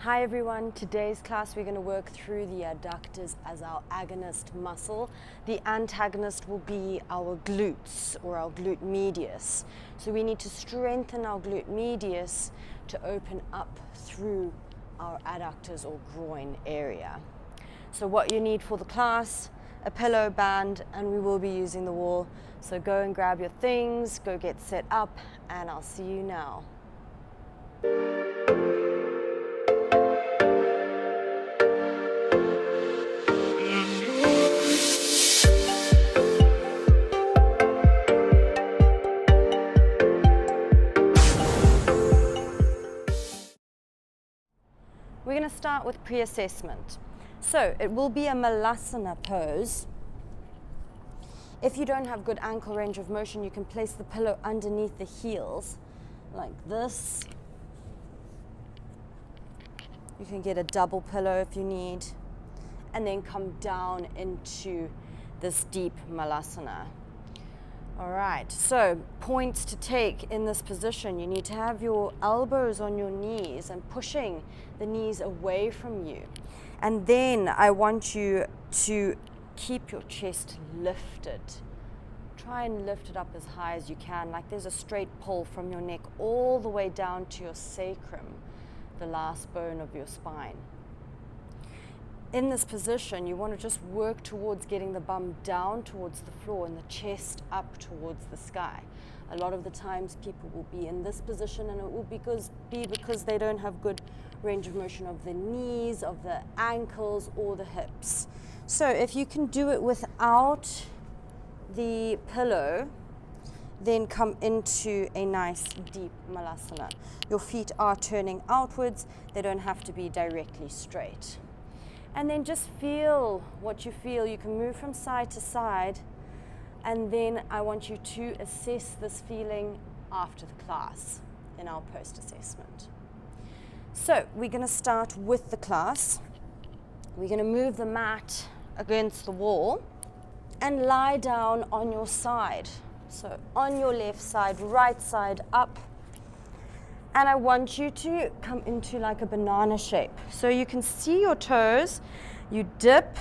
Hi everyone, today's class we're going to work through the adductors as our agonist muscle. The antagonist will be our glutes or our glute medius. So we need to strengthen our glute medius to open up through our adductors or groin area. So what you need for the class, a pillow, band, and we will be using the wall. So go and grab your things, go get set up, and I'll see you now. We're going to start with pre-assessment. So it will be a malasana pose. If you don't have good ankle range of motion, you can place the pillow underneath the heels like this. You can get a double pillow if you need, and then come down into this deep malasana. All right, so points to take in this position. You need to have your elbows on your knees and pushing the knees away from you. And then I want you to keep your chest lifted. Try and lift it up as high as you can, like there's a straight pull from your neck all the way down to your sacrum, the last bone of your spine. In this position, you want to just work towards getting the bum down towards the floor and the chest up towards the sky. A lot of the times people will be in this position and it will be because they don't have good range of motion of the knees, of the ankles, or the hips. So if you can do it without the pillow, then come into a nice deep malasana. Your feet are turning outwards. They don't have to be directly straight. And then just feel what you feel. You can move from side to side, and then I want you to assess this feeling after the class in our post-assessment. So we're going to start with the class. We're going to move the mat against the wall and lie down on your side. So on your left side, right side up. And I want you to come into like a banana shape. So you can see your toes, you dip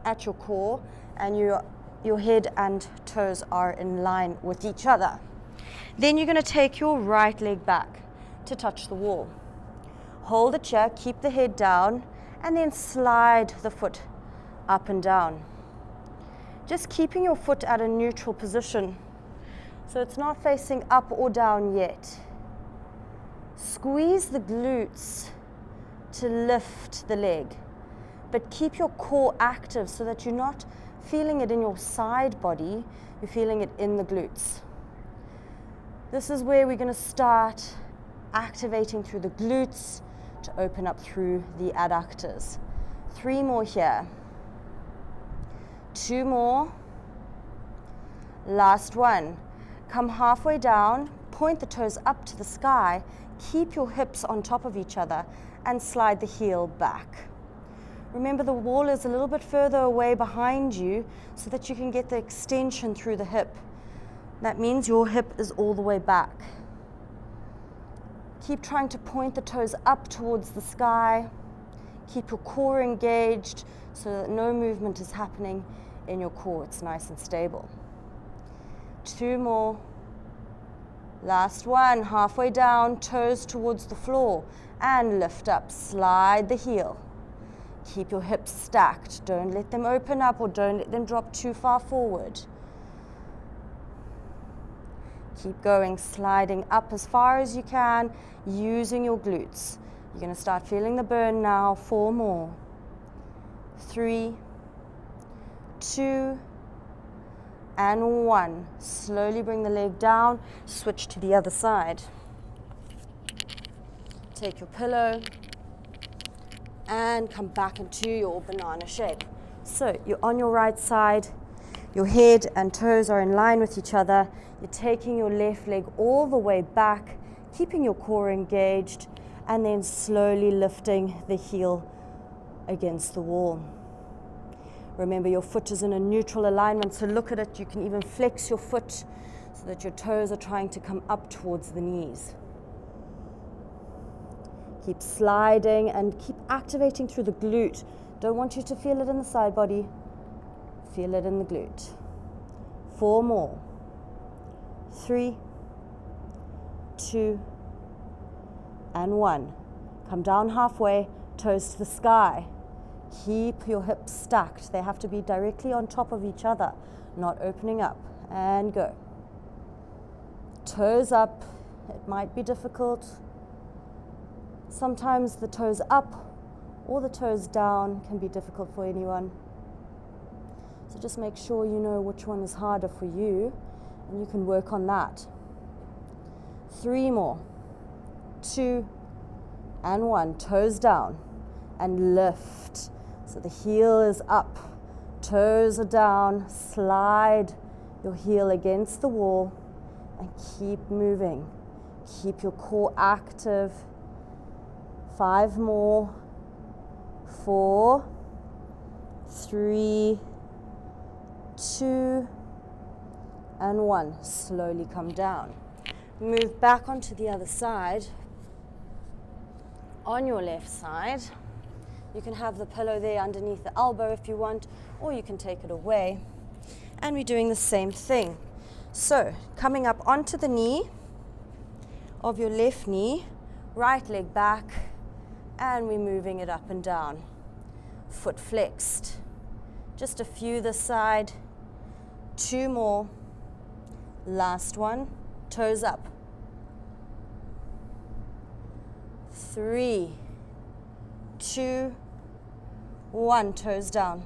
at your core, and your head and toes are in line with each other. Then you're going to take your right leg back to touch the wall. Hold it here, keep the head down, and then slide the foot up and down. Just keeping your foot at a neutral position. So it's not facing up or down yet. Squeeze the glutes to lift the leg, but keep your core active so that you're not feeling it in your side body, you're feeling it in the glutes. This is where we're going to start activating through the glutes to open up through the adductors. 3 more here. 2 more. Last one. Come halfway down, point the toes up to the sky, keep your hips on top of each other, and slide the heel back. Remember, the wall is a little bit further away behind you so that you can get the extension through the hip. That means your hip is all the way back. Keep trying to point the toes up towards the sky. Keep your core engaged so that no movement is happening in your core. It's nice and stable. 2 more. Last one, halfway down, toes towards the floor, and lift up, slide the heel. Keep your hips stacked, don't let them open up or don't let them drop too far forward. Keep going, sliding up as far as you can, using your glutes. You're going to start feeling the burn now. 4 more. 3, 2, and 1. Slowly bring the leg down, switch to the other side. Take your pillow and come back into your banana shape. So you're on your right side, your head and toes are in line with each other. You're taking your left leg all the way back, keeping your core engaged, and then slowly lifting the heel against the wall. Remember, your foot is in a neutral alignment, so look at it. You can even flex your foot so that your toes are trying to come up towards the knees. Keep sliding and keep activating through the glute. Don't want you to feel it in the side body. Feel it in the glute. 4 more. 3, 2, and 1. Come down halfway, toes to the sky. Keep your hips stacked. They have to be directly on top of each other, not opening up. And go. Toes up. It might be difficult. Sometimes the toes up or the toes down can be difficult for anyone. So just make sure you know which one is harder for you, and you can work on that. 3 more. 2 and 1. Toes down and lift. So the heel is up, toes are down. Slide your heel against the wall and keep moving. Keep your core active. 5 more. 4, 3, 2, and 1. Slowly come down. Move back onto the other side. On your left side, you can have the pillow there underneath the elbow if you want, or you can take it away. And we're doing the same thing. So, coming up onto the knee of your left knee, right leg back, and we're moving it up and down. Foot flexed. Just a few this side. 2 more. Last one. Toes up. 3, 2, 1. Toes down.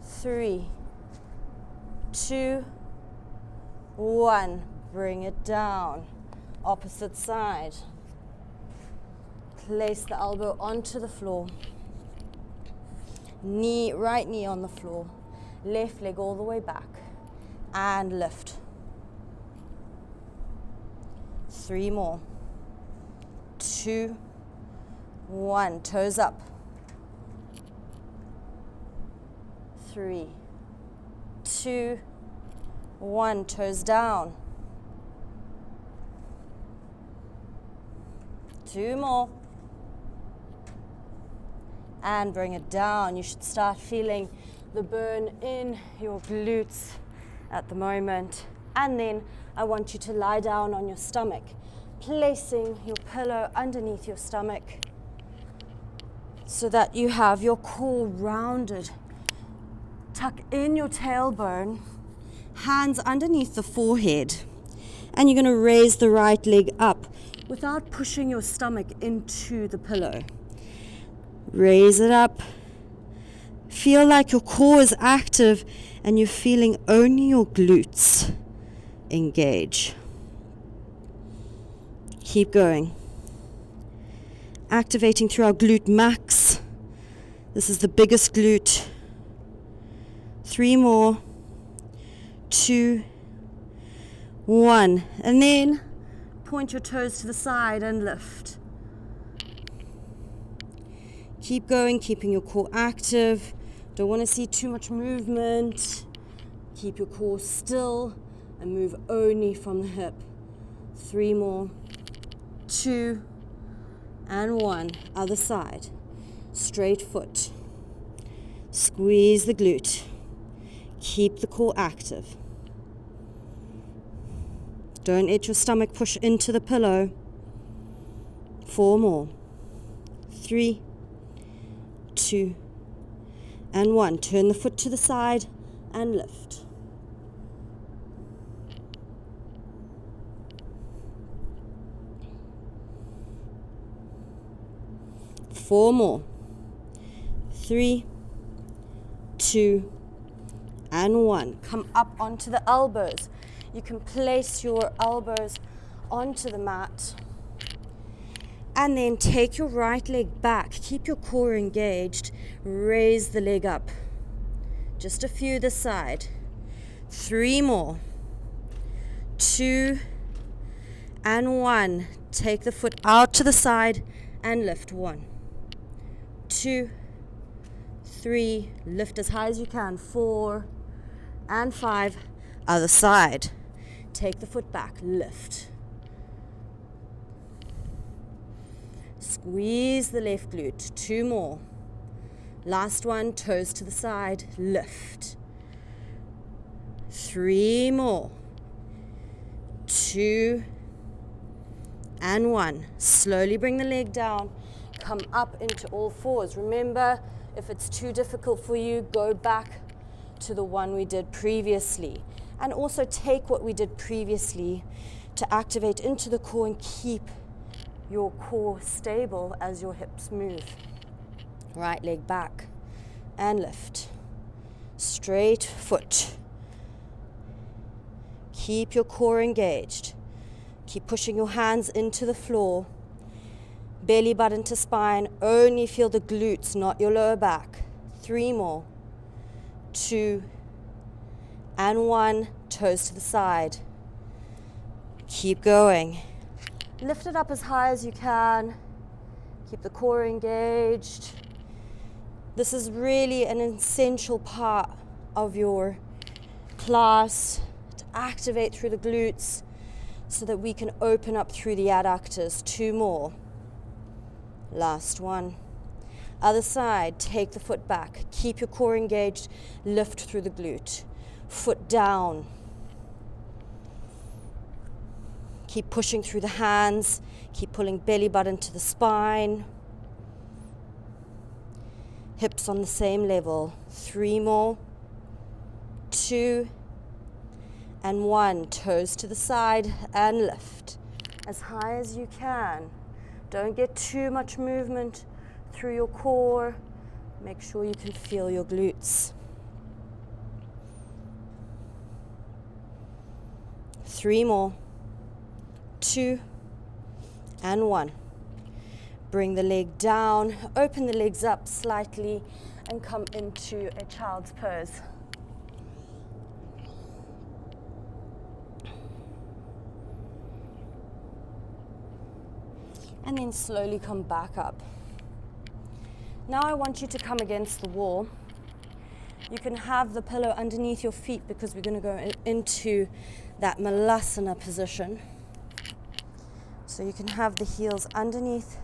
3, 2, 1. Bring it down. Opposite side. Place the elbow onto the floor. Knee, right knee on the floor. Left leg all the way back. And lift. 3 more. 2, 1. Toes up. 3, 2, 1. Toes down. 2 more. And bring it down. You should start feeling the burn in your glutes at the moment. And then I want you to lie down on your stomach, placing your pillow underneath your stomach so that you have your core rounded. Tuck in your tailbone, hands underneath the forehead, and you're going to raise the right leg up without pushing your stomach into the pillow. Raise it up. Feel like your core is active and you're feeling only your glutes engage. Keep going. Activating through our glute max. This is the biggest glute. 3 more. 2, 1. And then point your toes to the side and lift. Keep going, keeping your core active. Don't want to see too much movement. Keep your core still and move only from the hip. 3 more. 2 and 1. Other side. Straight foot. Squeeze the glute. Keep the core active. Don't let your stomach push into the pillow. 4 more. 3, 2, and 1. Turn the foot to the side and lift. Four more. 3, 2, and 1. Come up onto the elbows. You can place your elbows onto the mat. And then take your right leg back. Keep your core engaged. Raise the leg up. Just a few this side. 3 more. 2 and 1. Take the foot out to the side and lift. 1, 2, 3. Lift as high as you can. 4 and 5. Other side. Take the foot back. Lift. Squeeze the left glute. 2 more. Last one, toes to the side, lift. 3 more. 2 and 1. Slowly bring the leg down. Come up into all fours. Remember, if it's too difficult for you, go back to the one we did previously. And also take what we did previously to activate into the core and keep your core stable as your hips move. Right leg back and lift. Straight foot. Keep your core engaged. Keep pushing your hands into the floor. Belly button to spine. Only feel the glutes, not your lower back. 3 more. 2 and 1. Toes to the side. Keep going. Lift it up as high as you can. Keep the core engaged. This is really an essential part of your class to activate through the glutes so that we can open up through the adductors. 2 more. Last one. Other side, take the foot back. Keep your core engaged. Lift through the glute. Foot down. Keep pushing through the hands. Keep pulling belly button to the spine. Hips on the same level. 3 more. 2 and 1. Toes to the side and lift as high as you can. Don't get too much movement through your core. Make sure you can feel your glutes. 3 more. 2 and 1. Bring the leg down, open the legs up slightly and come into a child's pose. And then slowly come back up. Now I want you to come against the wall. You can have the pillow underneath your feet because we're going to go into that malasana position. So you can have the heels underneath,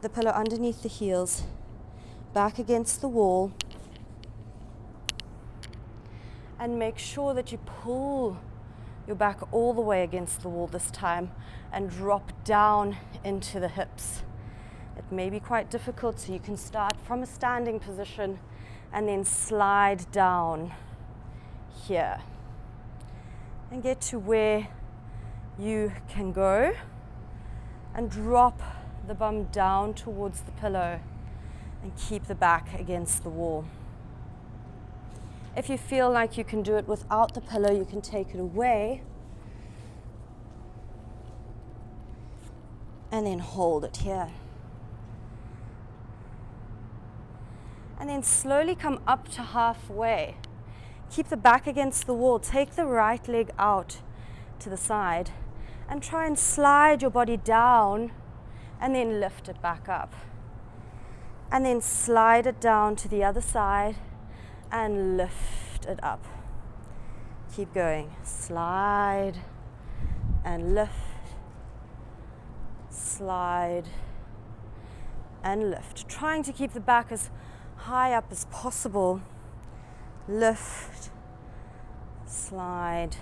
the pillow underneath the heels, back against the wall. And make sure that you pull your back all the way against the wall this time and drop down into the hips. It may be quite difficult, so you can start from a standing position and then slide down here and get to where you can go and drop the bum down towards the pillow and keep the back against the wall. If you feel like you can do it without the pillow, you can take it away and then hold it here. And then slowly come up to halfway. Keep the back against the wall. Take the right leg out to the side and try and slide your body down and then lift it back up. And then slide it down to the other side and lift it up. Keep going. Slide and lift. Slide and lift. Trying to keep the back as high up as possible. Lift, slide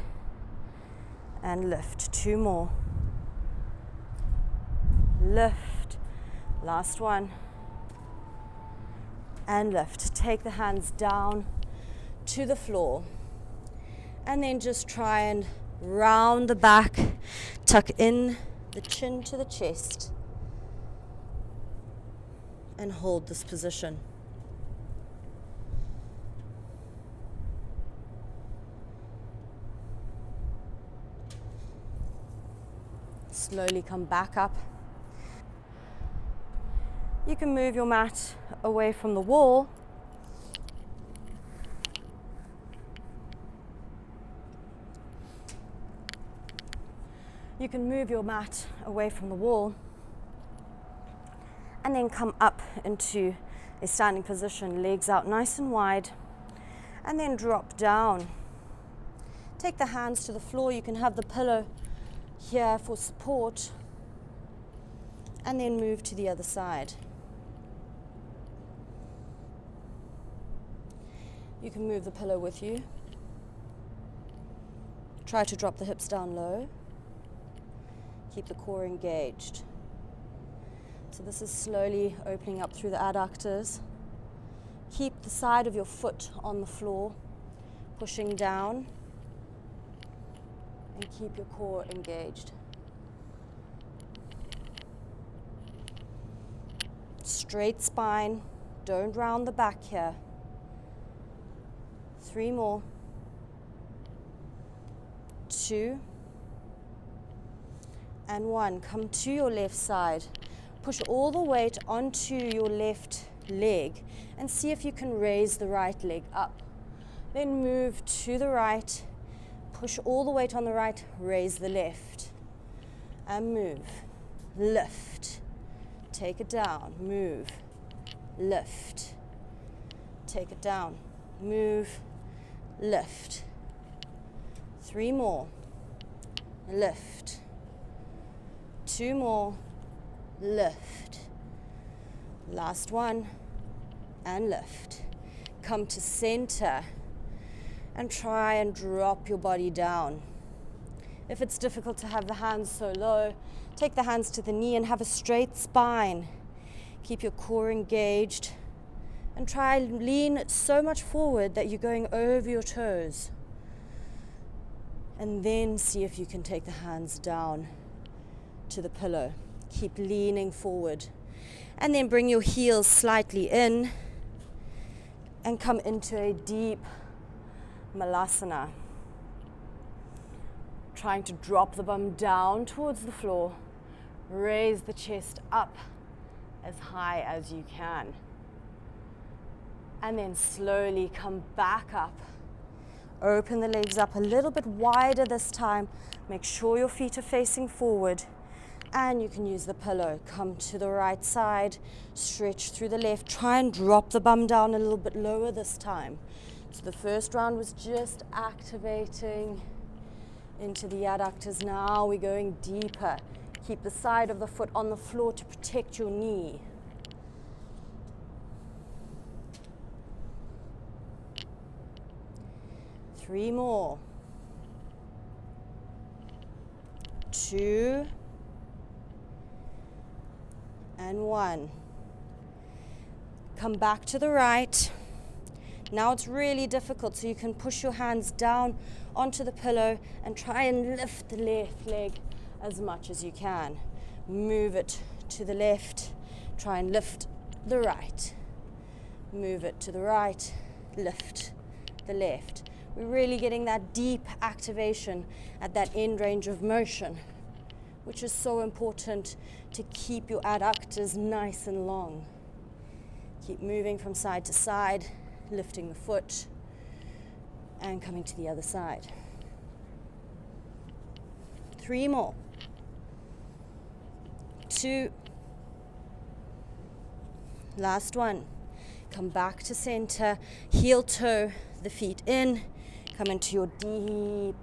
and lift. 2 more. Lift. Last one. And lift. Take the hands down to the floor. And then just try and round the back. Tuck in the chin to the chest. And hold this position. Slowly come back up. You can move your mat away from the wall. You can move your mat away from the wall and then come up into a standing position, legs out nice and wide, and then drop down. Take the hands to the floor. You can have the pillow here for support and then move to the other side. You can move the pillow with you. Try to drop the hips down low. Keep the core engaged. So this is slowly opening up through the adductors. Keep the side of your foot on the floor, pushing down, and keep your core engaged. Straight spine, don't round the back here. 3 more. 2 and 1. Come to your left side. Push all the weight onto your left leg and see if you can raise the right leg up. Then move to the right. Push all the weight on the right, raise the left. And move. Lift. Take it down. Move. Lift. Take it down. Move. Lift. 3 more. Lift. 2 more. Lift. Last one. And lift. Come to center and try and drop your body down. If it's difficult to have the hands so low, take the hands to the knee and have a straight spine. Keep your core engaged and try and lean so much forward that you're going over your toes. And then see if you can take the hands down to the pillow. Keep leaning forward. And then bring your heels slightly in and come into a deep malasana. Trying to drop the bum down towards the floor. Raise the chest up as high as you can. And then slowly come back up. Open the legs up a little bit wider this time. Make sure your feet are facing forward. And you can use the pillow. Come to the right side. Stretch through the left. Try and drop the bum down a little bit lower this time. So the first round was just activating into the adductors. Now we're going deeper. Keep the side of the foot on the floor to protect your knee. 3 more. 2 and 1. Come back to the right. Now it's really difficult, so you can push your hands down onto the pillow and try and lift the left leg as much as you can. Move it to the left. Try and lift the right. Move it to the right. Lift the left. We're really getting that deep activation at that end range of motion, which is so important to keep your adductors nice and long. Keep moving from side to side, lifting the foot and coming to the other side. 3 more. 2. Last one. Come back to center, heel toe the feet in. Come into your deep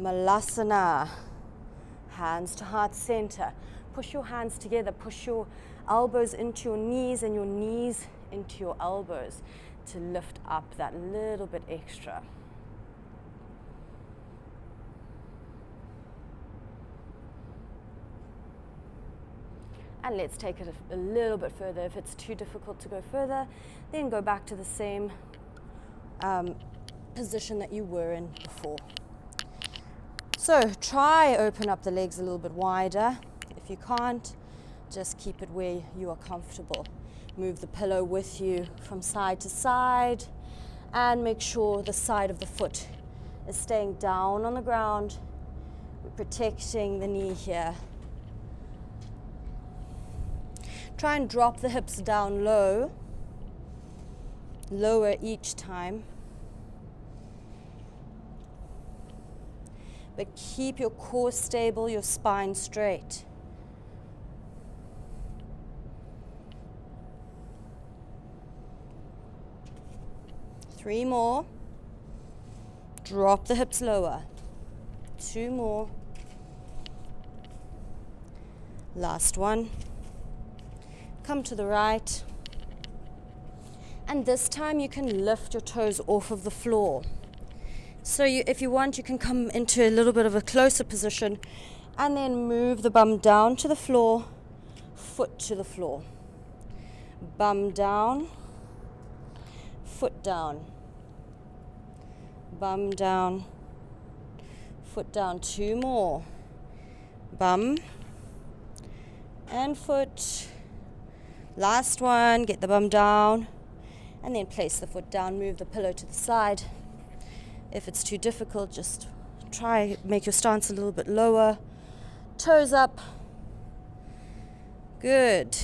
malasana. Hands to heart center. Push your hands together. Push your elbows into your knees and your knees into your elbows to lift up that little bit extra. And let's take it a little bit further. If it's too difficult to go further, then go back to the same position that you were in before. So try open up the legs a little bit wider. If you can't, just keep it where you are comfortable. Move the pillow with you from side to side and make sure the side of the foot is staying down on the ground. We're protecting the knee here. Try and drop the hips down low, lower each time. But keep your core stable, your spine straight. Three more. Drop the hips lower. 2 more. Last one. Come to the right. And this time you can lift your toes off of the floor. So if you want, you can come into a little bit of a closer position and then move the bum down to the floor, foot to the floor. Bum down, foot down. Bum down, foot down. 2 more. Bum and foot. Last one, get the bum down and then place the foot down, move the pillow to the side. If it's too difficult, just try make your stance a little bit lower. Toes up. Good.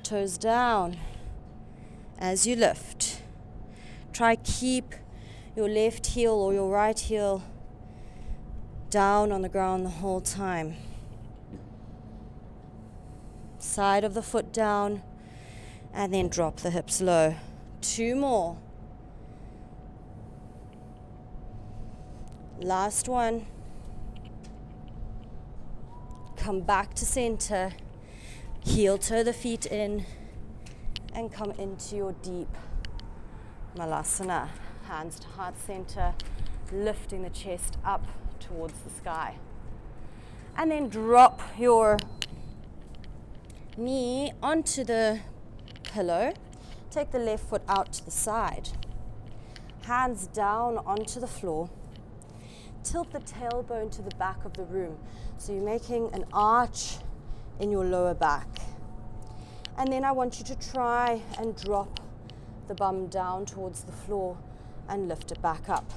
Toes down as you lift. Try keep your left heel or your right heel down on the ground the whole time. Side of the foot down and then drop the hips low. 2 more. Last one. Come back to center. Heel toe the feet in and come into your deep malasana. Hands to heart center, lifting the chest up towards the sky. And then drop your knee onto the pillow. Take the left foot out to the side. Hands down onto the floor. Tilt the tailbone to the back of the room. So you're making an arch in your lower back. And then I want you to try and drop the bum down towards the floor and lift it back up.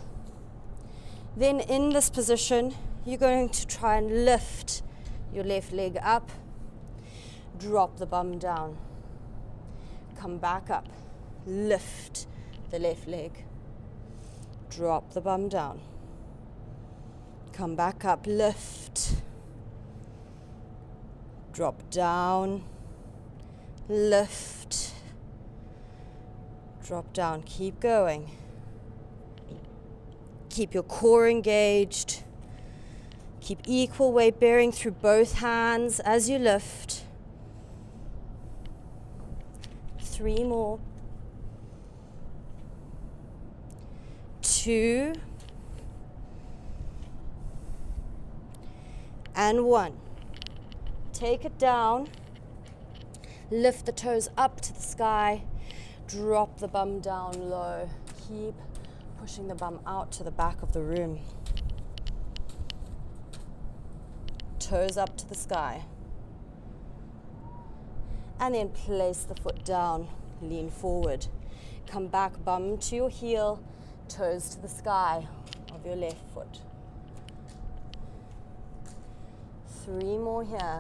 Then in this position, you're going to try and lift your left leg up. Drop the bum down. Come back up. Lift the left leg. Drop the bum down. Come back up. Lift. Drop down. Lift. Drop down. Keep going. Keep your core engaged. Keep equal weight bearing through both hands as you lift. 3 more. 2 and 1. Take it down. Lift the toes up to the sky. Drop the bum down low. Keep pushing the bum out to the back of the room. Toes up to the sky. And then place the foot down, lean forward. Come back, bum to your heel, toes to the sky of your left foot. 3 more here.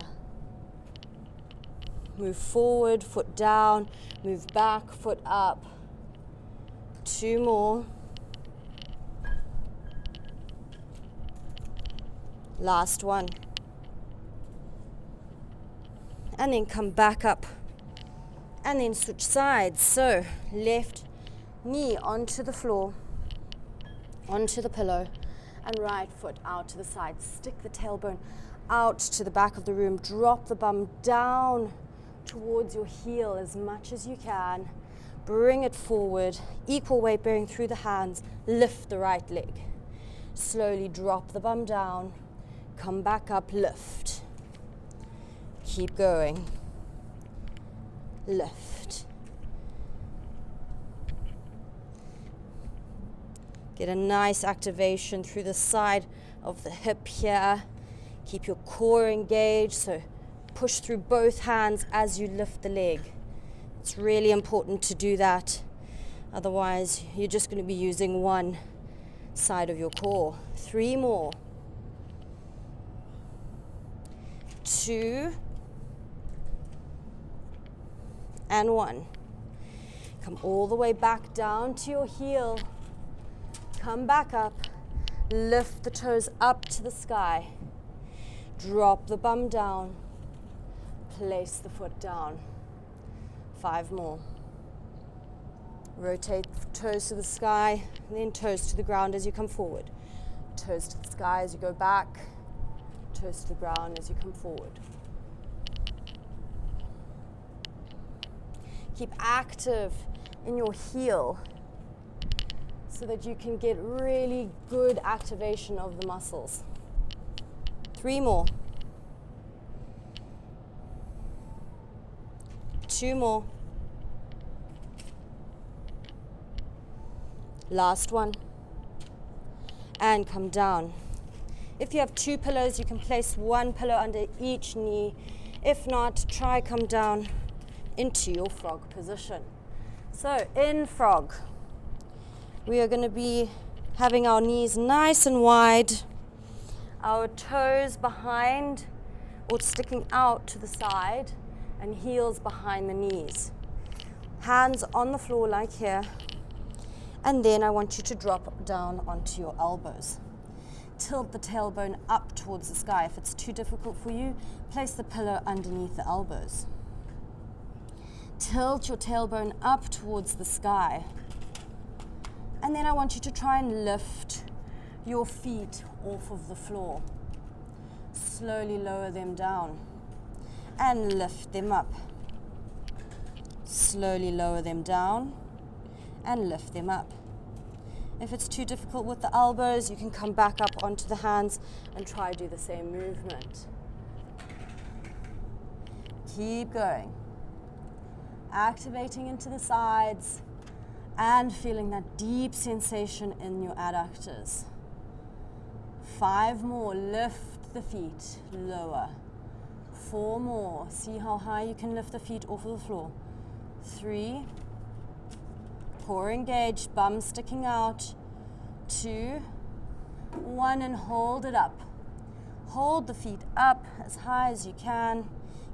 Move forward, foot down, move back, foot up. 2 more. Last one. And then come back up and then switch sides. So left knee onto the floor, onto the pillow, and right foot out to the side. Stick the tailbone out to the back of the room. Drop the bum down towards your heel as much as you can. Bring it forward, equal weight bearing through the hands. Lift the right leg. Slowly drop the bum down. Come back up, lift. Keep going. Lift. Get a nice activation through the side of the hip here. Keep your core engaged, so push through both hands as you lift the leg. It's really important to do that. Otherwise, you're just going to be using one side of your core. 3 more. 2 and 1. Come all the way back down to your heel. Come back up. Lift the toes up to the sky. Drop the bum down. Place the foot down. 5 more. Rotate the toes to the sky, and then toes to the ground as you come forward. Toes to the sky as you go back. toes to the ground as you come forward. Keep active in your heel so that you can get really good activation of the muscles. 3 more. 2 more. Last one. And come down. If you have 2 pillows, you can place 1 pillow under each knee. If not, try come down into your frog position. So in frog, we are going to be having our knees nice and wide, our toes behind or sticking out to the side, and heels behind the knees. Hands on the floor like here. And then I want you to drop down onto your elbows. Tilt the tailbone up towards the sky. If it's too difficult for you, place the pillow underneath the elbows. Tilt your tailbone up towards the sky. And then I want you to try and lift your feet off of the floor. Slowly lower them down and lift them up. Slowly lower them down and lift them up. If it's too difficult with the elbows, you can come back up onto the hands and try do the same movement. Keep going. Activating into the sides and feeling that deep sensation in your adductors. 5 more, lift the feet, lower. 4 more, see how high you can lift the feet off of the floor. 3, core engaged, bum sticking out. 2, 1, and hold it up. Hold the feet up as high as you can.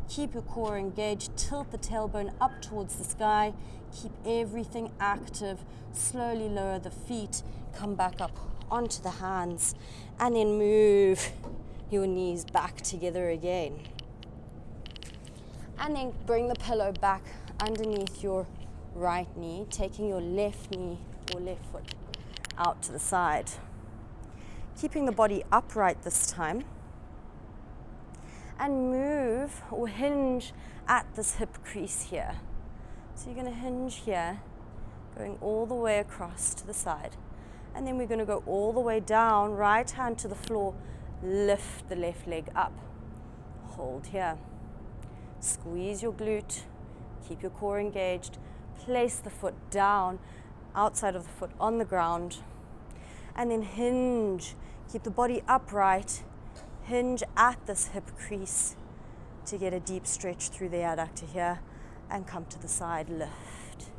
Keep your core engaged, tilt the tailbone up towards the sky. Keep everything active. Slowly lower the feet, come back up onto the hands, and then move your knees back together again. And then bring the pillow back underneath your right knee, taking your left knee or left foot out to the side. Keeping the body upright this time. And move or hinge at this hip crease here. So you're going to hinge here, going all the way across to the side. And then we're going to go all the way down, right hand to the floor, lift the left leg up. Hold here. Squeeze your glute, keep your core engaged, place the foot down, outside of the foot on the ground, and then hinge. Keep the body upright, hinge at this hip crease to get a deep stretch through the adductor here, and come to the side, lift.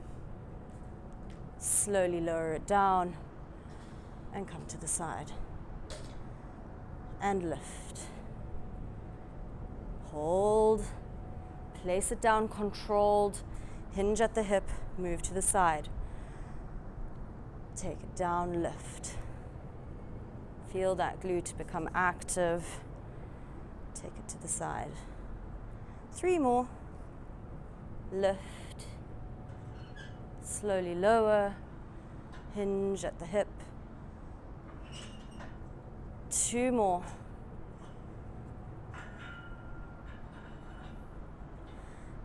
Slowly lower it down and come to the side and lift. Hold, place it down controlled, hinge at the hip, move to the side. Take it down, lift. Feel that glute become active. Take it to the side. 3 more. Lift. Slowly lower. Hinge at the hip. 2 more.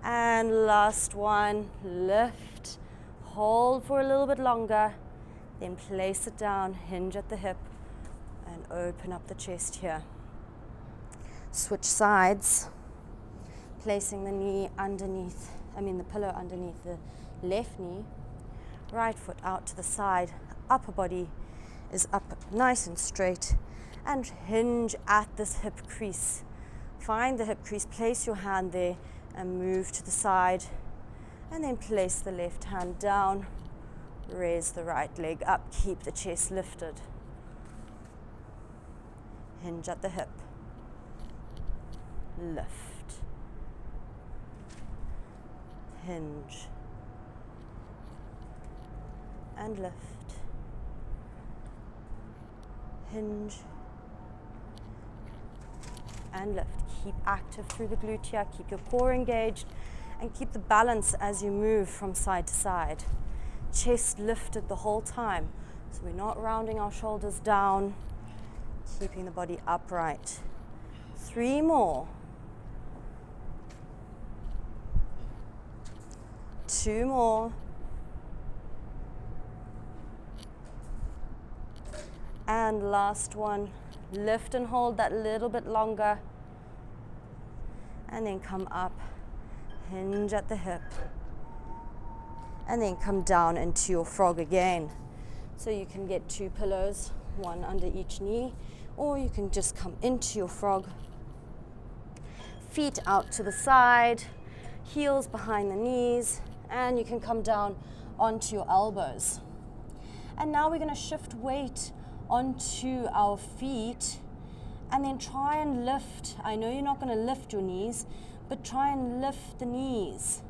And last one. Lift. Hold for a little bit longer. Then place it down. Hinge at the hip. And open up the chest here. Switch sides, placing the knee underneath, the pillow underneath the left knee. Right foot out to the side, upper body is up nice and straight, and hinge at this hip crease. Find the hip crease, place your hand there and move to the side, and then place the left hand down, raise the right leg up, keep the chest lifted. Hinge at the hip, lift, hinge, and lift, hinge, and lift. Keep active through the glute here, keep your core engaged, and keep the balance as you move from side to side. Chest lifted the whole time, so we're not rounding our shoulders down. Keeping the body upright. 3 more. 2 more. And last one. Lift and hold that little bit longer. And then come up. Hinge at the hip. And then come down into your frog again. So you can get 2 pillows, one under each knee, or you can just come into your frog. Feet out to the side, heels behind the knees, and you can come down onto your elbows. And now we're going to shift weight onto our feet and then try and lift. I know you're not going to lift your knees, but try and lift the knees.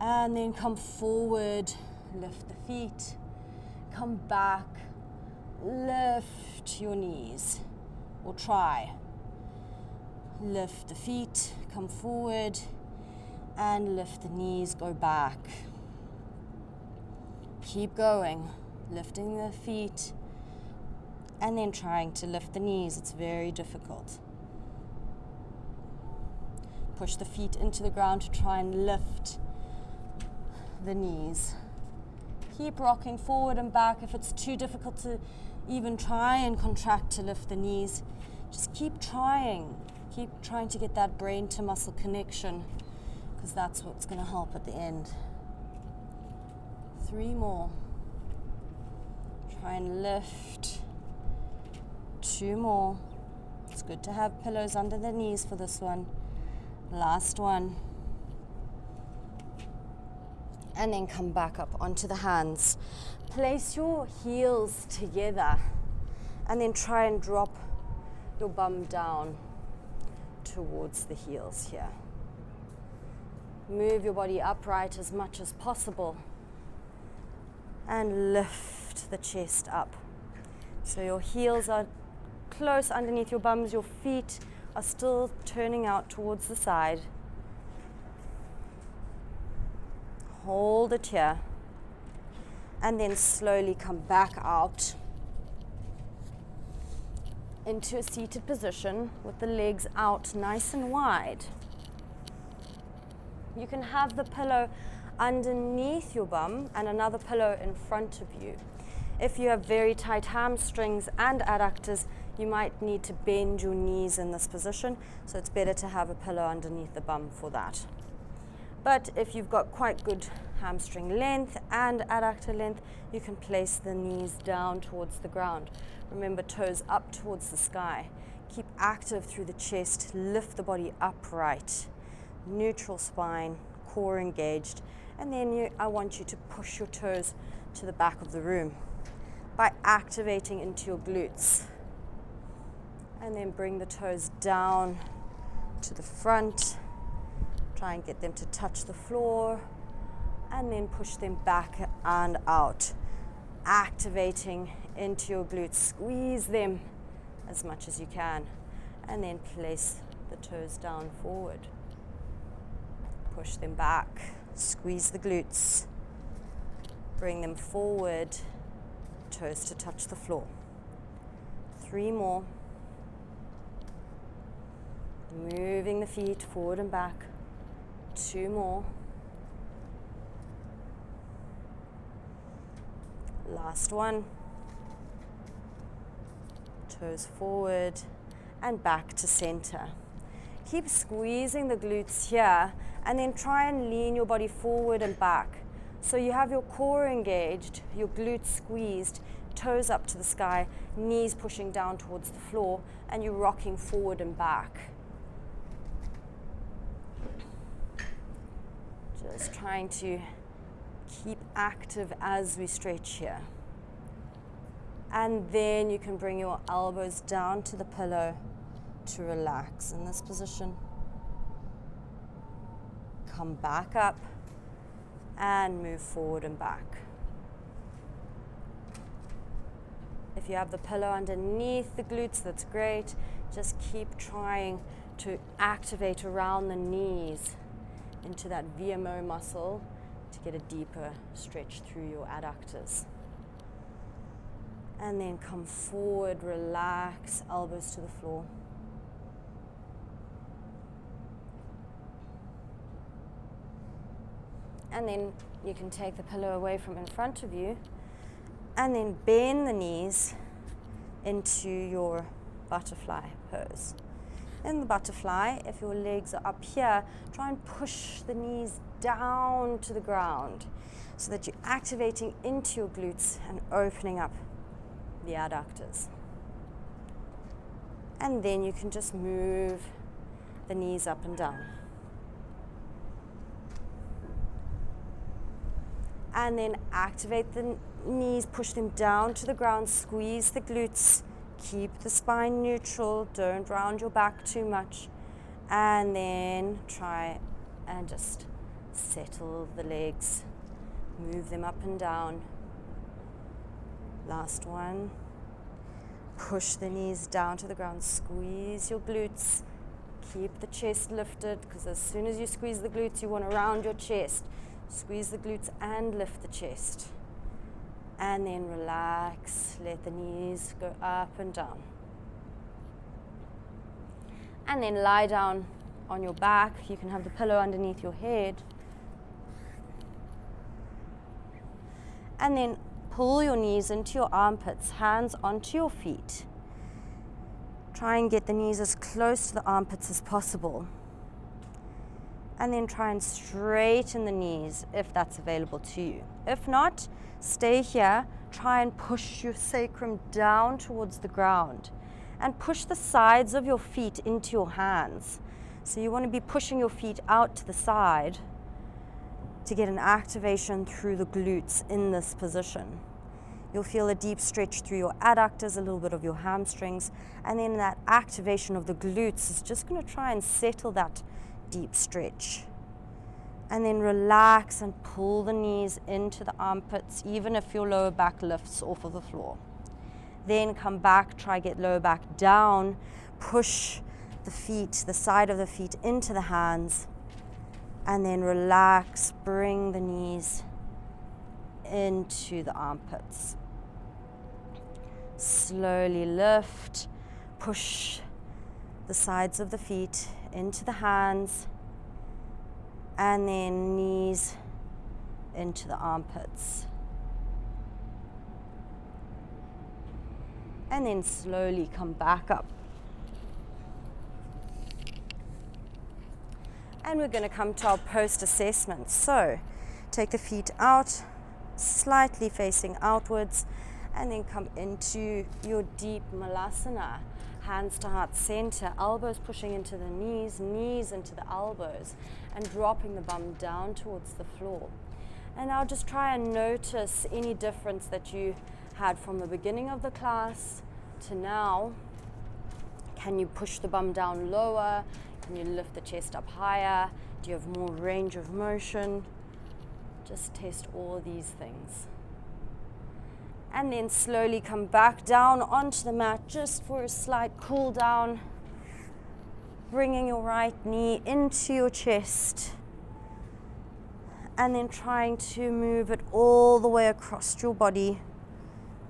And then come forward, lift the feet, come back, lift your knees, or try. Lift the feet, come forward, and lift the knees, go back. Keep going, lifting the feet, and then trying to lift the knees. It's very difficult. Push the feet into the ground to try and lift the knees. Keep rocking forward and back. If it's too difficult to even try and contract to lift the knees, just keep trying. Keep trying to get that brain to muscle connection, because that's what's going to help at the end. 3 more. Try and lift. 2 more. It's good to have pillows under the knees for this one. Last one. And then come back up onto the hands. Place your heels together and then try and drop your bum down towards the heels here. Move your body upright as much as possible and lift the chest up. So your heels are close underneath your bums, your feet are still turning out towards the side. Hold it here, and then slowly come back out into a seated position with the legs out nice and wide. You can have the pillow underneath your bum and another pillow in front of you. If you have very tight hamstrings and adductors, you might need to bend your knees in this position, so it's better to have a pillow underneath the bum for that. But if you've got quite good hamstring length and adductor length, you can place the knees down towards the ground. Remember, toes up towards the sky. Keep active through the chest, lift the body upright, neutral spine, core engaged, and then I want you to push your toes to the back of the room by activating into your glutes. And then bring the toes down to the front. Try and get them to touch the floor, and then push them back and out. Activating into your glutes. Squeeze them as much as you can, and then place the toes down forward. Push them back. Squeeze the glutes. Bring them forward. Toes to touch the floor. 3 more. Moving the feet forward and back. 2 more. Last one. Toes forward and back to center. Keep squeezing the glutes here, and then try and lean your body forward and back. So you have your core engaged, your glutes squeezed, toes up to the sky, knees pushing down towards the floor, and you're rocking forward and back. Just trying to keep active as we stretch here. And then you can bring your elbows down to the pillow to relax in this position. Come back up and move forward and back. If you have the pillow underneath the glutes, that's great. Just keep trying to activate around the knees into that VMO muscle to get a deeper stretch through your adductors. And then come forward, relax, elbows to the floor. And then you can take the pillow away from in front of you and then bend the knees into your butterfly pose. In the butterfly, if your legs are up here, try and push the knees down to the ground so that you're activating into your glutes and opening up the adductors. And then you can just move the knees up and down. And then activate the knees, push them down to the ground, squeeze the glutes, keep the spine neutral, don't round your back too much, and then try and just settle the legs, move them up and down. Last one. Push the knees down to the ground, squeeze your glutes, keep the chest lifted, because as soon as you squeeze the glutes, you want to round your chest. Squeeze the glutes and lift the chest. And then relax, let the knees go up and down. And then lie down on your back. You can have the pillow underneath your head. And then pull your knees into your armpits, hands onto your feet. Try and get the knees as close to the armpits as possible. And then try and straighten the knees if that's available to you. If not, stay here, try and push your sacrum down towards the ground and push the sides of your feet into your hands. So you want to be pushing your feet out to the side to get an activation through the glutes in this position. You'll feel a deep stretch through your adductors, a little bit of your hamstrings, and then that activation of the glutes is just going to try and settle that deep stretch. And then relax and pull the knees into the armpits, even if your lower back lifts off of the floor. Then come back, try get lower back down, push the feet, the side of the feet into the hands, and then relax, bring the knees into the armpits. Slowly lift, push the sides of the feet into the hands, and then knees into the armpits. And then slowly come back up. And we're going to come to our post assessment. So take the feet out, slightly facing outwards, and then come into your deep malasana. Hands to heart center, elbows pushing into the knees, knees into the elbows, and dropping the bum down towards the floor. And now just try and notice any difference that you had from the beginning of the class to now. Can you push the bum down lower? Can you lift the chest up higher? Do you have more range of motion? Just test all these things. And then slowly come back down onto the mat just for a slight cool down. Bringing your right knee into your chest. And then trying to move it all the way across your body.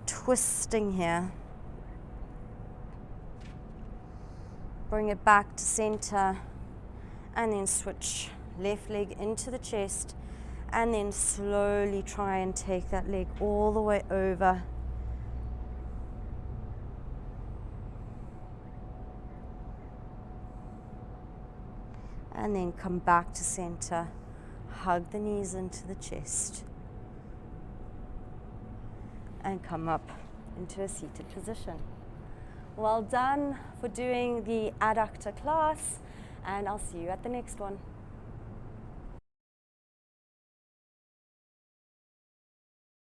Twisting here. Bring it back to center. And then switch left leg into the chest. And then slowly try and take that leg all the way over. And then come back to center. Hug the knees into the chest. And come up into a seated position. Well done for doing the adductor class, and I'll see you at the next one.